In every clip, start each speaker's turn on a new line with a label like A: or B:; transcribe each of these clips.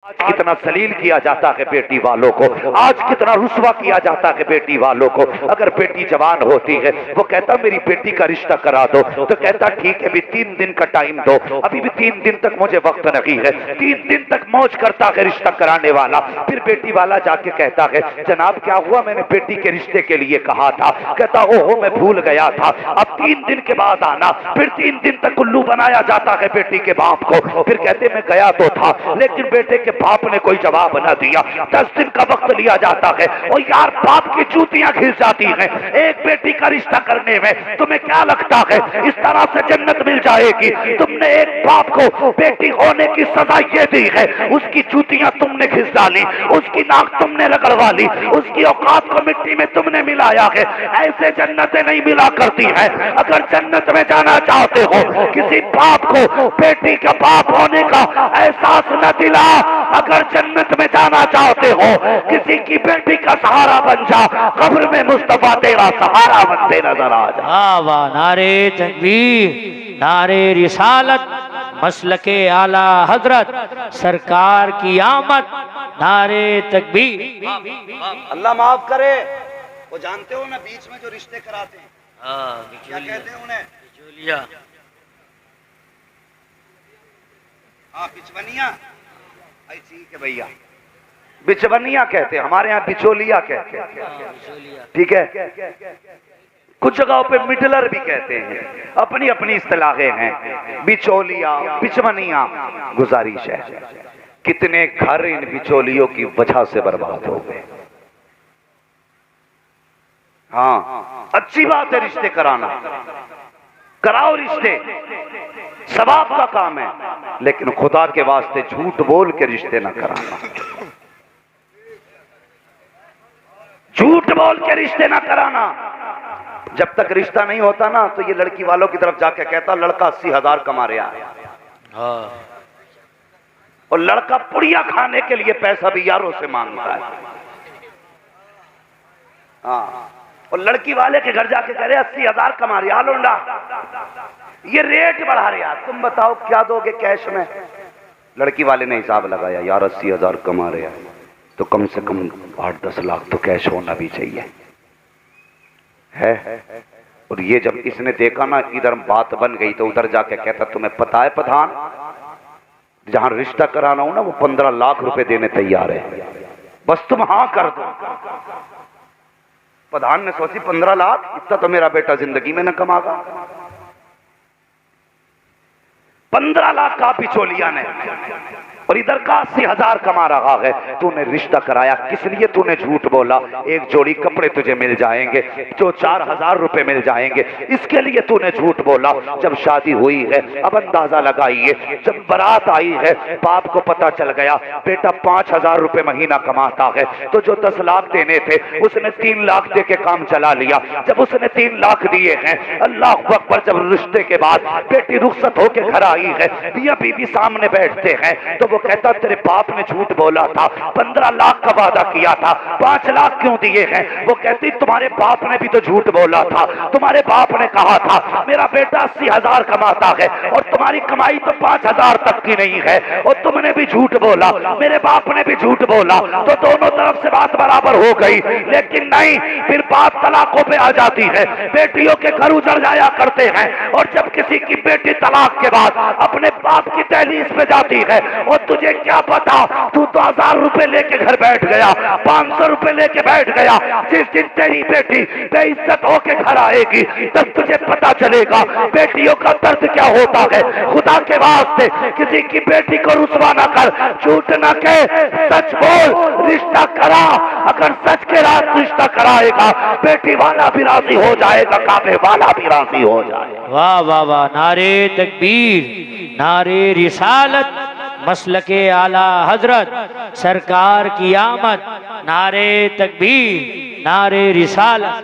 A: आज कितना सलील किया जाता है बेटी वालों को, आज कितना रुस्वा किया जाता है बेटी वालों को। अगर बेटी जवान होती है, वो कहता मेरी बेटी का रिश्ता करा दो, तो कहता ठीक है, अभी 3 दिन का टाइम दो, अभी भी 3 दिन तक मुझे वक्त नहीं है। 3 दिन तक मौज करता है रिश्ता कराने वाला। फिर बेटी वाला जाके कहता है जनाब क्या हुआ, मैंने बेटी के रिश्ते के लिए कहा था। कहता ओहो मैं भूल गया था, अब 3 दिन के बाद आना। फिर 3 दिन तक उल्लू बनाया जाता है बेटी के बाप को। फिर कहते मैं गया तो था, लेकिन बेटे के बाप ने कोई जवाब न दिया। 10 दिन का वक्त लिया जाता है और यार बाप की जूतियां घिस जाती हैं। एक बेटी का रिश्ता करने में तुम्हें क्या लगता है इस तरह से जन्नत मिल जाएगी? तुमने एक बाप को बेटी होने की सजा ये दी है, उसकी जूतियां तुमने घिस डाली, उसकी नाक तुमने रगड़वा ली, उसकी औकात को मिट्टी में तुमने मिलाया है। ऐसे जन्नतें नहीं मिला करती है। अगर जन्नत में जाना चाहते हो, किसी बाप को बेटी का बाप होने का एहसास न दिला। अगर जन्नत में जाना चाहते हो, किसी की बेटी का सहारा बन जा, कब्र में मुस्तफा तेरा सहारा बनते नजर आ जा।
B: वाह वाह, नारे तकबीर, नारे रिसालत, मसलके आला हजरत, सरकार की आमद, नारे तकबीर।
C: अल्लाह माफ करे। वो जानते हो ना बीच में जो रिश्ते कराते हैं, क्या कहते हैं उन्हें?
B: बिचौलिया।
C: हाँ बिचवनिया। ठीक है भैया,
A: बिचवनिया कहते हैं, हमारे यहाँ बिचौलिया कहते हैं। ठीक है, कुछ जगहों पे मिडलर भी कहते हैं, अपनी अपनी इस्तिलाहें हैं। बिचौलिया, बिचवनिया। गुजारिश है, कितने घर इन बिचौलियों की वजह से बर्बाद हो गए। हाँ अच्छी बात है रिश्ते कराना, कराओ रिश्ते, सवाब का काम है, लेकिन खुदा के वास्ते झूठ बोल के रिश्ते ना कराना। झूठ बोल के रिश्ते ना कराना। जब तक रिश्ता नहीं होता ना, तो ये लड़की वालों की तरफ जाके कहता लड़का 80,000 कमा रहा है, और लड़का पुड़िया खाने के लिए पैसा भी यारों से मांगता है। हाँ, और लड़की वाले के घर जाके कह रहे 80,000 कमा रही है लोंडा, ये रेट बढ़ा रहे यार, तुम बताओ क्या दोगे कैश में? लड़की वाले ने हिसाब लगाया, यार 80,000 कमा रहे हैं तो कम से कम 8-10 लाख तो कैश होना भी चाहिए है। और ये जब इसने देखा ना इधर बात बन गई, तो उधर जाके कहता तुम्हें पता है प्रधान, जहां रिश्ता कराना हो ना वो 15 लाख रुपए देने तैयार है, बस तुम हाँ कर दो। प्रधान ने सोची 15 लाख, इतना तो मेरा बेटा जिंदगी में न कमागा। 15 लाख का बिचौलिया ने, और इधर का 80,000 कमा रहा है। तूने रिश्ता कराया किस लिए? तूने झूठ बोला एक जोड़ी कपड़े तुझे मिल जाएंगे जो 4,000 रुपए मिल जाएंगे, इसके लिए तूने झूठ बोला। जब शादी हुई है, अब अंदाजा लगाइए, जब बारात आई है, बाप को पता चल गया बेटा 5,000 रुपए महीना कमाता है, तो जो 10 लाख देने थे उसने 3 लाख दे के काम चला लिया। जब उसने 3 लाख दिए हैं, अल्लाह अकबर, जब रिश्ते के बाद बेटी रुखसत होके घर आई है, मियां बीवी सामने बैठते हैं, तो वो कहता तेरे बाप ने झूठ बोला था, 15 लाख का वादा किया था, 5 लाख क्यों दिए हैं? वो कहती तुम्हारे बाप ने भी तो झूठ बोला था, तुम्हारे बाप ने कहा था मेरा बेटा 80,000 कमाता है और तुम्हारी कमाई तो 5,000 तक की नहीं है, और तुमने भी झूठ बोला, मेरे बाप ने भी झूठ बोला, तो दोनों तरफ से बात बराबर हो गई। लेकिन नहीं, फिर बात तलाकों पे आ जाती है, बेटियों के घर उजड़ जाया करते हैं, और जब किसी की बेटी तलाक के बाद अपने बाप की दहलीज पे जाती है, और तुझे क्या पता, तू 2,000 रुपए लेके घर बैठ गया, 500 रुपए लेके बैठ गया, जिस दिन तेरी बेटी बेइज्जत होके घर आएगी तब तुझे पता चलेगा बेटियों का दर्द क्या होता है। खुदा के वास्ते किसी की बेटी को रुसवा ना कर, झूठ ना कह, सच बोल, रिश्ता करा। अगर सच के रात रिश्ता कराएगा, बेटी वाला भी राजी हो जाएगा, काबे वाला भी राजी हो जाएगा।
B: वाह वाह वाह, नारे तकबीर, नारे रिसालत, मसलके आला हजरत, सरकार की आमद, नारे तकबीर, नारे रिसालत।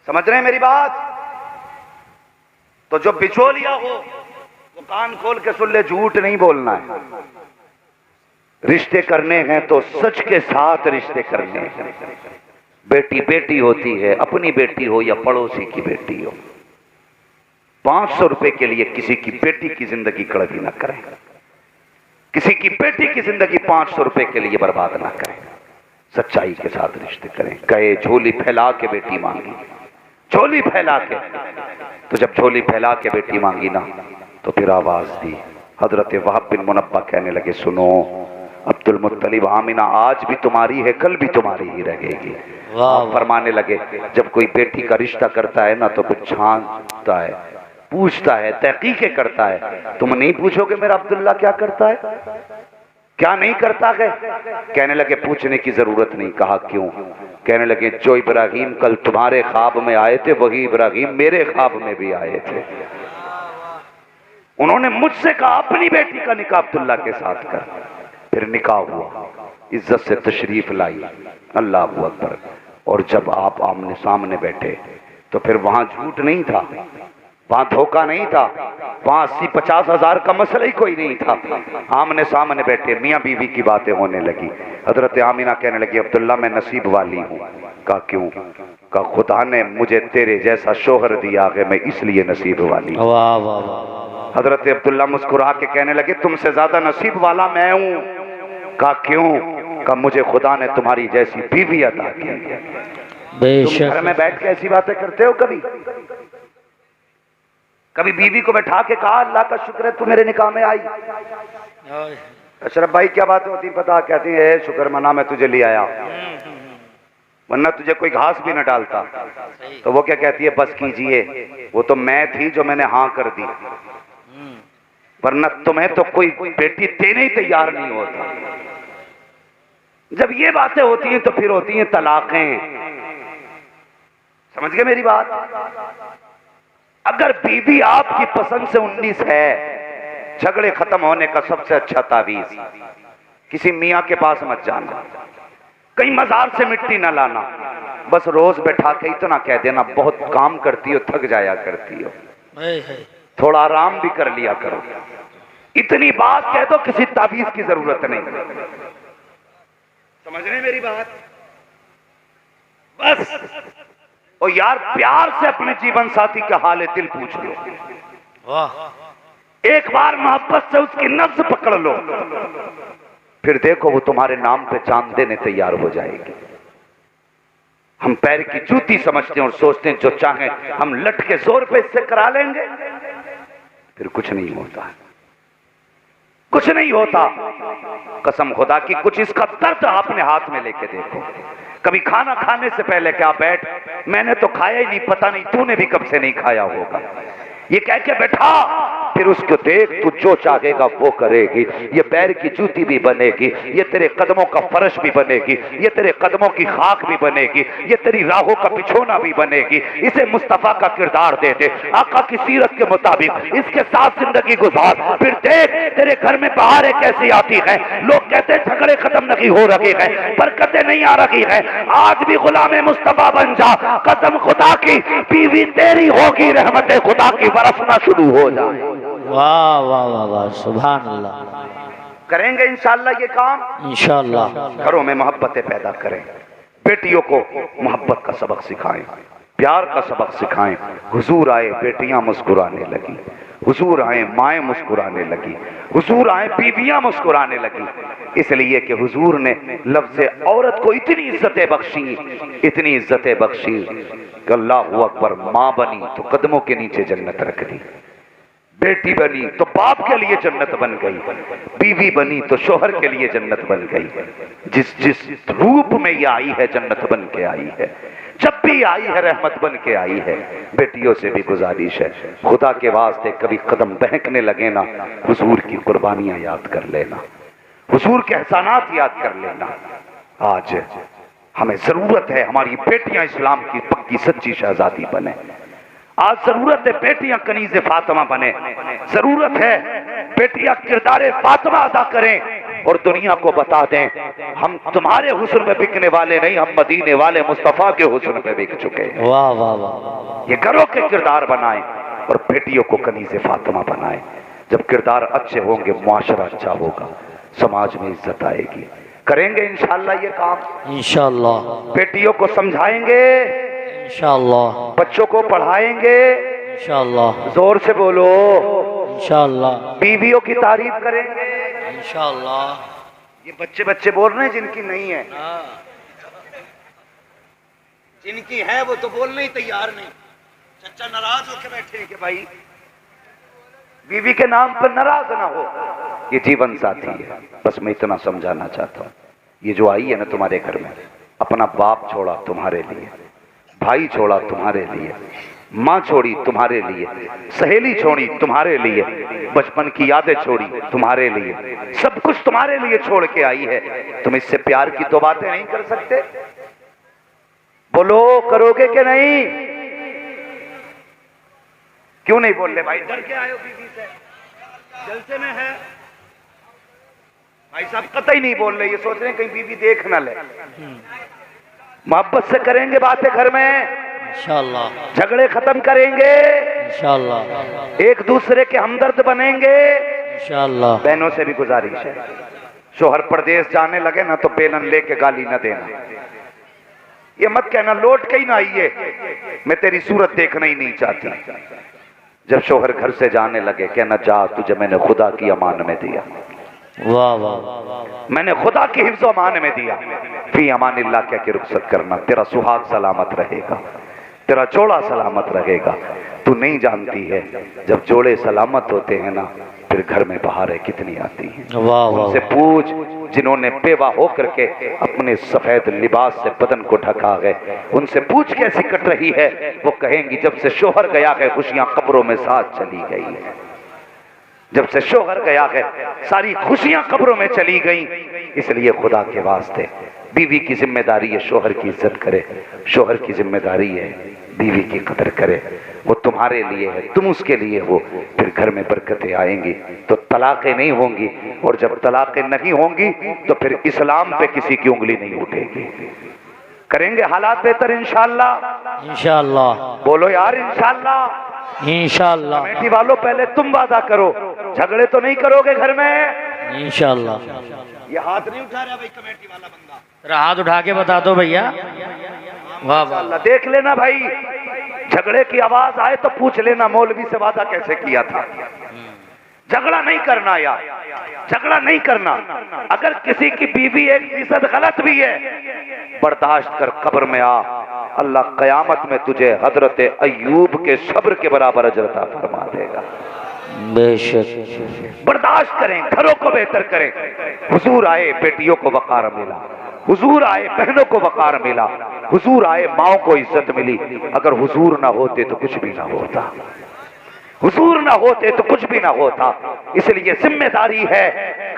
A: समझ रहे हैं मेरी बात? तो जो बिचौलिया हो वो कान खोल के सुन ले, झूठ नहीं बोलना है। रिश्ते करने हैं तो सच के साथ रिश्ते करने हैं। बेटी बेटी होती है, अपनी बेटी हो या पड़ोसी की बेटी हो। 500 रुपए के लिए किसी की बेटी की जिंदगी कड़वी न करें। किसी की बेटी की जिंदगी 500 रुपए के लिए बर्बाद ना करें, सच्चाई के साथ रिश्ते करें। कहे झोली फैला के बेटी मांगी, झोली फैला के, तो जब झोली फैला के बेटी मांगी ना तो फिर आवाज दी। हजरत वहाब बिन मुनब्बा कहने लगे, सुनो अब्दुल मुत्तलिब, आमिना आज भी तुम्हारी है, कल भी तुम्हारी ही रहेगी। आप फरमाने लगे, जब कोई बेटी का रिश्ता करता है ना तो कुछ छानता है, पूछता है, तहकीकें करता है। तुम नहीं पूछोगे मेरा अब्दुल्ला क्या करता है, क्या नहीं करता है? कहने लगे पूछने की जरूरत नहीं। कहा क्यों? कहने लगे जो इब्राहिम कल तुम्हारे ख्वाब में आए थे वही इब्राहिम मेरे ख्वाब में भी आए थे। उन्होंने मुझसे कहा अपनी बेटी का निकाह अब्दुल्ला के साथ कर। फिर निकाह हुआ, इज्जत से तशरीफ लाई, अल्लाह अकबर। और जब आप आमने सामने बैठे तो फिर वहां झूठ नहीं था, वहां धोखा नहीं था, वहां 80-50 हजार का मसला ही कोई नहीं था। आमने सामने बैठे मियाँ बीवी की बातें होने लगी। हजरत आमिना कहने लगी, अब्दुल्ला मैं नसीब वाली हूँ। कहा क्यों? कहा खुदा ने मुझे तेरे जैसा शोहर दिया है, मैं इसलिए नसीब वाली हूँ।
B: वाह वाह वाह।
A: हजरत अब्दुल्ला मुस्कुरा के कहने लगे, तुमसे ज्यादा नसीब वाला मैं हूँ। कहा क्यों? कहा मुझे खुदा ने तुम्हारी जैसी बीवी अता की। तुम घर में बैठ के ऐसी बातें करते हो? कभी बीवी को बैठा के कहा अल्लाह का शुक्र है तू मेरे निकाह में आई? अशरफ भाई क्या बात होती पता? कहती है शुक्र मना मैं तुझे ले आया, वरना तुझे कोई घास भी न डालता। तो वो क्या कहती है, बस कीजिए, वो तो मैं थी जो मैंने हाँ कर दी, वरना तुम्हें तो कोई बेटी देने ही तैयार नहीं होता। जब ये बातें होती हैं तो फिर होती हैं तलाकें। समझ गए मेरी बात? अगर बीवी आपकी पसंद से 19 है, झगड़े खत्म होने का सबसे अच्छा तावीज, किसी मियाँ के पास मत जाना, कहीं मजार से मिट्टी ना लाना, बस रोज बैठा के इतना कह देना बहुत काम करती हो, थक जाया करती हो, थोड़ा आराम भी कर लिया करो। इतनी बात कह दो, किसी तावीज की जरूरत नहीं। समझ रहे मेरी बात? बस और यार प्यार से अपने जीवन साथी का हाल दिल पूछ लो, एक बार मोहब्बत से उसकी नब्ज पकड़ लो, फिर देखो वो तुम्हारे नाम पे चांद देने तैयार हो जाएगी। हम पैर की जूती समझते हैं और सोचते हैं जो चाहे हम लट के जोर पे इससे करा लेंगे, फिर कुछ नहीं होता, कुछ नहीं होता। कसम खुदा की कुछ इसका दर्द अपने हाथ में लेके देखो। कभी खाना खाने से पहले क्या बैठ, मैंने तो खाया ही नहीं, पता नहीं तूने भी कब से नहीं खाया होगा, ये कह के बैठा, फिर उसको देख तू जो चाहेगा वो करेगी। ये पैर की जूती भी बनेगी, ये तेरे कदमों का फर्श भी बनेगी, ये तेरे कदमों की खाक भी बनेगी, ये तेरी राहों का बिछोना भी बनेगी। इसे मुस्तफा का किरदार दे दे, आका की सीरत के मुताबिक इसके साथ जिंदगी गुजार, फिर देख तेरे घर में बहारें कैसी आती है। लोग कहते हैं झगड़े खत्म नहीं हो रहे हैं, बरकतें नहीं आ रही है। आज भी गुलाम मुस्तफा बन जा, कसम खुदा की बीवी तेरी होगी, रहमत खुदा की बरसना शुरू हो जाए।
B: वाह वाह वाह वाह, सुभान अल्लाह।
A: करेंगे इंशाअल्लाह ये काम,
B: इंशाअल्लाह।
A: घरों में मोहब्बतें पैदा करें, बेटियों को मोहब्बत का सबक सिखाएं, प्यार का सबक सिखाएं। हुजूर आए बेटियां मुस्कुराने लगी, हुजूर आए माएँ मुस्कुराने लगी, हुजूर आए बीवियां मुस्कुराने लगी, इसलिए कि हुजूर ने लफ्ज़ औरत को इतनी इज्जतें बख्शी, इतनी इज्जतें बख्शी कि अल्लाहू अकबर, माँ बनी तो कदमों के नीचे जन्नत रख दी, बेटी बनी तो बाप के लिए जन्नत बन गई, बीवी बनी तो शोहर के लिए जन्नत बन गई। जिस जिस रूप में ये आई है जन्नत बन के आई है, जब भी आई है रहमत बन के आई है। बेटियों से भी गुजारिश है, खुदा के वास्ते कभी कदम बहकने लगे ना, हुजूर की कुर्बानियां याद कर लेना, हुजूर के एहसानात याद कर लेना। आज हमें जरूरत है हमारी बेटियां इस्लाम की पक्की सच्ची शहजादी बने। आज जरूरत है बेटियां कनीज़े फातिमा बने, जरूरत है बेटियां किरदारे फातिमा अदा करें और दुनिया को बता दें हम तुम्हारे हुस्न में बिकने वाले नहीं, हम मदीने वाले मुस्तफा के हुस्न में बिक चुके हैं।
B: वाह वाह वाह।
A: ये घरों के किरदार बनाएं और बेटियों को कनीज़े फातिमा बनाएं। जब किरदार अच्छे होंगे मुआशरा अच्छा होगा, समाज में इज्जत आएगी। करेंगे इंशाअल्लाह ये काम,
B: इंशाअल्लाह।
A: बेटियों को समझाएंगे,
B: इंशाअल्लाह।
A: बच्चों को पढ़ाएंगे,
B: इंशाअल्लाह।
A: जोर से बोलो,
B: इंशाअल्लाह।
A: बीवियों की तारीफ करेंगे,
B: इंशाअल्लाह।
C: ये बच्चे बच्चे बोल रहे हैं जिनकी नहीं है, जिनकी है वो तो बोलने ही तैयार नहीं। चचा नाराज होकर बैठे हैं कि भाई बीवी के नाम पर नाराज ना हो। ये जीवन साथी है, बस मैं इतना समझाना चाहता हूँ। ये जो आई है ना तुम्हारे घर में, अपना बाप छोड़ा तुम्हारे लिए, भाई छोड़ा तुम्हारे लिए, माँ छोड़ी तुम्हारे लिए, सहेली छोड़ी तुम्हारे लिए, बचपन की यादें छोड़ी तुम्हारे लिए, सब कुछ तुम्हारे लिए छोड़ के आई है। तुम इससे प्यार की तो बातें नहीं कर सकते? बोलो, करोगे कि नहीं? क्यों नहीं बोल रहे भाई? डर के आए हो बीवी से? जलसे में है भाई साहब, कतई नहीं बोल रहे। ये सोच रहे हैं कहीं बीवी देख ना ले। मोहब्बत से करेंगे बातें घर में,
B: इंशाअल्लाह।
C: झगड़े खत्म करेंगे,
B: इंशाअल्लाह।
C: एक दूसरे के हमदर्द बनेंगे।
B: इंशाअल्लाह।
C: बहनों से भी गुजारिश है, शोहर परदेश जाने लगे ना तो बेलन लेके गाली न देना। ये मत कहना लौट के ही ना आइए, मैं तेरी सूरत देखना ही नहीं चाहती। जब शोहर घर से जाने लगे कहना, जा तुझे मैंने खुदा की अमान में दिया।
B: वाह वाह।
C: मैंने खुदा की हिफ्ज़ व अमान में दिया। फी अमानिल्लाह कह के रुखसत करना, तेरा सुहाग सलामत रहेगा, तेरा जोड़ा सलामत रहेगा। तू नहीं जानती है, जब जोड़े सलामत होते हैं ना, फिर घर में बहारें कितनी आती हैं।
B: वाह वाह।
C: उनसे पूछ जिन्होंने बेवा होकर के अपने सफेद लिबास से बदन को ढका है, उनसे पूछ कैसी कट रही है। वो कहेंगी जब से शोहर गया है खुशियां कब्रों में साथ चली गई है। जब से शोहर गया है सारी खुशियां कब्रों में चली गई। इसलिए खुदा के वास्ते बीवी की जिम्मेदारी है शोहर की इज्जत करे, शोहर की जिम्मेदारी है बीवी की कदर करे। वो तुम्हारे लिए है, तुम उसके लिए हो। फिर घर में बरकतें आएंगी तो तलाक़ें नहीं होंगी, और जब तलाक़ें नहीं होंगी तो फिर इस्लाम पे किसी की उंगली नहीं उठेगी। करेंगे हालात बेहतर इंशाअल्लाह।
B: इंशाअल्लाह।
C: बोलो यार इंशाअल्लाह।
B: इंशाअल्लाह।
C: कमेटी वालों पहले तुम वादा करो, झगड़े तो नहीं करोगे घर में?
B: इंशाअल्लाह।
C: ये हाथ नहीं उठा रहा भाई कमेटी वाला बंदा,
B: जरा हाथ उठा के बता दो भैया। वाह वाह।
C: अल्लाह देख लेना भाई, झगड़े की आवाज आए तो पूछ लेना मौलवी से वादा कैसे किया था। झगड़ा नहीं करना यार, झगड़ा नहीं करना। अगर किसी की बीवी 1% गलत भी है, बर्दाश्त कर, कब्र में आ, अल्लाह कयामत में तुझे हजरत अय्यूब के सब्र के बराबर अजर अता फरमा देगा।
B: बेशक।
C: बर्दाश्त करें, घरों को बेहतर करें। हुजूर आए बेटियों को वकार मिला, हुजूर आए बहनों को वकार मिला, हुजूर आए माओ को इज्जत मिली। अगर हुजूर ना होते तो कुछ भी ना होता, हुजूर ना होते तो कुछ भी ना होता। इसलिए जिम्मेदारी है,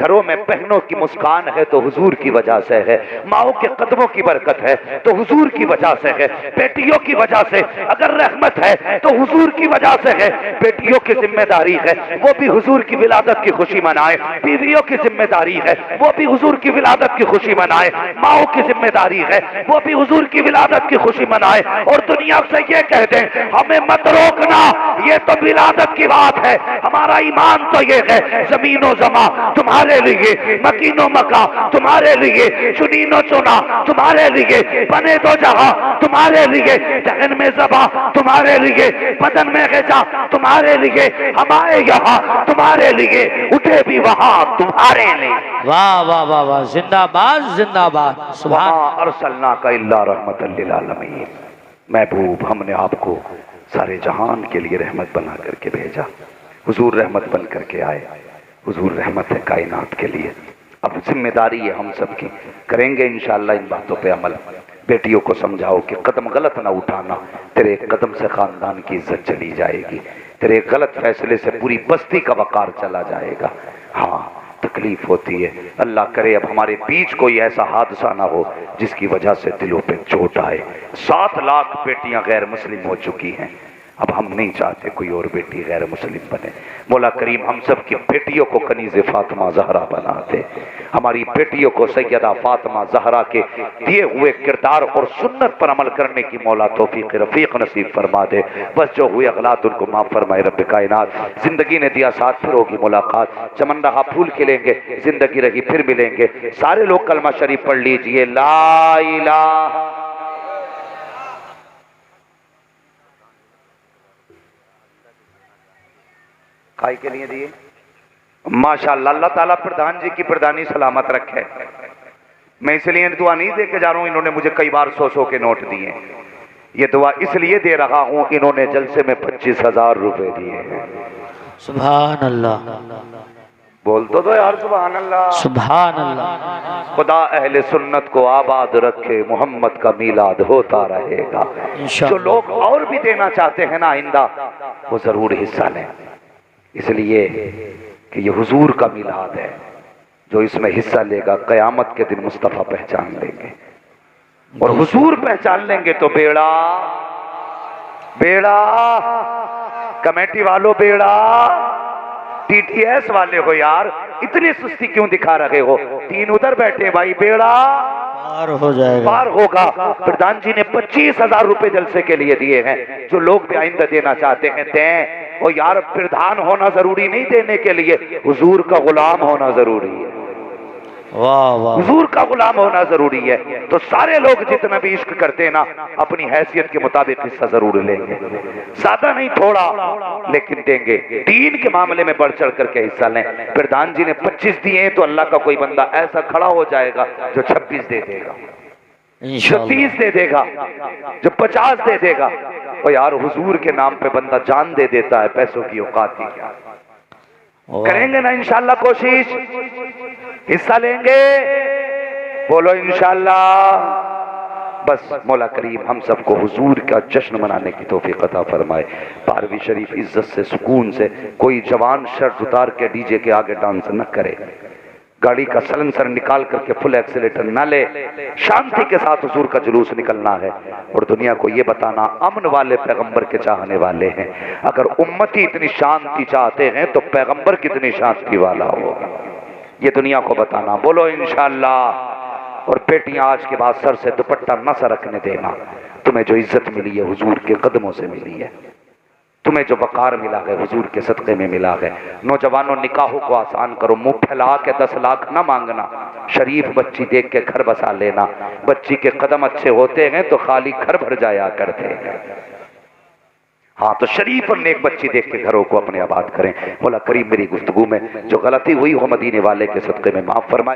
C: घरों में बहनों की मुस्कान है तो हुजूर की वजह से है, माओ के कदमों की बरकत है तो हुजूर की वजह से है, बेटियों की वजह से अगर रहमत है तो हुजूर की वजह से है। बेटियों की जिम्मेदारी है वो भी हुजूर की विलादत की खुशी मनाए, बीवियों की जिम्मेदारी है वो भी हुजूर की विलादत की खुशी मनाए, माओ की जिम्मेदारी है वो भी हुजूर की विलादत की खुशी मनाए। और दुनिया से ये कह दें हमें मत रोकना, ये तो विलादत की बात है। हमारा ईमान तो ये है, जमीनो जमा तुम्हारे लिए, मकीनो मका तुम्हारे लिए, चुनीनो चुना तुम्हारे लिए, बने दो जहां तुम्हारे लिए, जहन में जबा तुम्हारे लिए, बदन में गजा तुम्हारे लिए, हम आए यहाँ तुम्हारे लिए, उठे भी वहां तुम्हारे लिए।
B: वाह वाह वाह वाह। जिंदाबाद जिंदाबाद। सुभान।
C: अरसलना का इल्ला रहमतल लिल आलमीन। महबूब, हमने आपको सारे जहान के लिए रहमत बना करके भेजा। हुजूर रहमत बन करके आए, हुजूर रहमत है कायनात के लिए। अब जिम्मेदारी है हम सब की, करेंगे इंशाअल्लाह इन बातों पे अमल। बेटियों को समझाओ कि कदम गलत ना उठाना, तेरे एक कदम से खानदान की इज्जत चली जाएगी, तेरे एक गलत फैसले से पूरी बस्ती का वकार चला जाएगा। हाँ तकलीफ होती है, अल्लाह करे अब हमारे बीच कोई ऐसा हादसा ना हो जिसकी वजह से दिलों पे चोट आए। 7 लाख बेटियां गैर मुस्लिम हो चुकी हैं, अब हम नहीं चाहते कोई और बेटी गैर मुस्लिम बने। मौला करीम हम सब की बेटियों को कनीज़े फातिमा ज़हरा बना दे, हमारी बेटियों को सैयदा फातिमा ज़हरा के दिए हुए किरदार और सुन्नत पर अमल करने की मौला तौफीक रफ़ीक नसीब फरमा दे। बस जो हुए अगलात उनको माफ़ फरमाए रब्बे कायनात। जिंदगी ने दिया साथ, फिर होगी मुलाकात, चमन रहा फूल खिलेंगे, जिंदगी रही फिर मिलेंगे। सारे लोग कलमा शरीफ पढ़ लीजिए, ला इलाहा। काय के लिए दिए? माशाअल्लाह, अल्लाह ताला प्रधान जी की प्रधानी सलामत रखे। मैं इसलिए दुआ नहीं दे के जा रहा हूँ, इन्होंने मुझे कई बार 100-100 के नोट दिए। ये दुआ इसलिए दे रहा हूँ, इन्होंने जलसे में 25,000 रुपए दिए हैं।
B: सुभान अल्लाह,
C: बोल तो यार सुभान अल्लाह।
B: सुभान अल्लाह।
C: खुदा अहले सुन्नत को आबाद रखे, मोहम्मद का मीलाद होता रहेगा। जो लोग और भी देना चाहते हैं ना आइंदा, वो जरूर हिस्सा लें, इसलिए कि ये हुजूर का मीलाद है। जो इसमें हिस्सा लेगा कयामत के दिन मुस्तफ़ा पहचान लेंगे, और हुजूर पहचान लेंगे तो बेड़ा बेड़ा। कमेटी वालों बेड़ा, टीटीएस वाले हो यार, इतनी सुस्ती क्यों दिखा रहे हो? 3 उधर बैठे भाई, बेड़ा
B: पार हो जाएगा,
C: पार होगा। प्रधान जी ने 25,000 रुपए जलसे के लिए दिए हैं। जो लोग भी आइंदा देना चाहते हैं दें। और यार प्रधान होना जरूरी नहीं देने के लिए, हुजूर का गुलाम होना जरूरी है।
B: वाह वाह,
C: हुजूर का गुलाम होना जरूरी है। तो सारे लोग जितना भी इश्क करते हैं ना, अपनी हैसियत के मुताबिक हिस्सा जरूर लेंगे, ज्यादा नहीं थोड़ा लेकिन देंगे। दीन के मामले में बढ़ चढ़ करके हिस्सा लें। प्रधान जी ने 25 दिए तो अल्लाह का कोई बंदा ऐसा खड़ा हो जाएगा जो 26 दे देगा, जो 30 दे देगा, जो 50 दे देगा। और यार हुजूर के नाम पे बंदा जान दे देता है, पैसों की औकात ही क्या। करेंगे ना इंशाल्लाह कोशिश, हिस्सा लेंगे, बोलो इंशाल्लाह। बस मौला करीम हम सबको हुजूर का जश्न मनाने की तौफीक अता फरमाए। 12वीं शरीफ इज्जत से सुकून से, कोई जवान शर्ट उतार के डीजे के आगे डांस न करे, गाड़ी का सलेंसर निकाल करके फुल एक्सीलेटर न ले, शांति के साथ हुजूर का जुलूस निकलना है और दुनिया को ये बताना अमन वाले पैगंबर के चाहने वाले हैं। अगर उम्मती इतनी शांति चाहते हैं तो पैगंबर कितनी शांति वाला होगा, ये दुनिया को बताना। बोलो इंशाअल्लाह। और बेटियां आज के बाद सर से दुपट्टा न सरकने देना। तुम्हें जो इज्जत मिली है हुजूर के कदमों से मिली है, तुम्हें जो वकार मिला है हुजूर के सदक़े में मिला है। नौजवानों निकाहों को आसान करो, मुंह फैला के 10 लाख न मांगना, शरीफ बच्ची देख के घर बसा लेना। बच्ची के कदम अच्छे होते हैं तो खाली घर भर जाया करते हैं। हाँ, तो शरीफ और नेक बच्ची देख के घरों को अपने आबाद करें। मौला करीम मेरी गुफ्तगू में जो गलती हुई हो मदीने वाले के सदक़े में माफ फरमाए।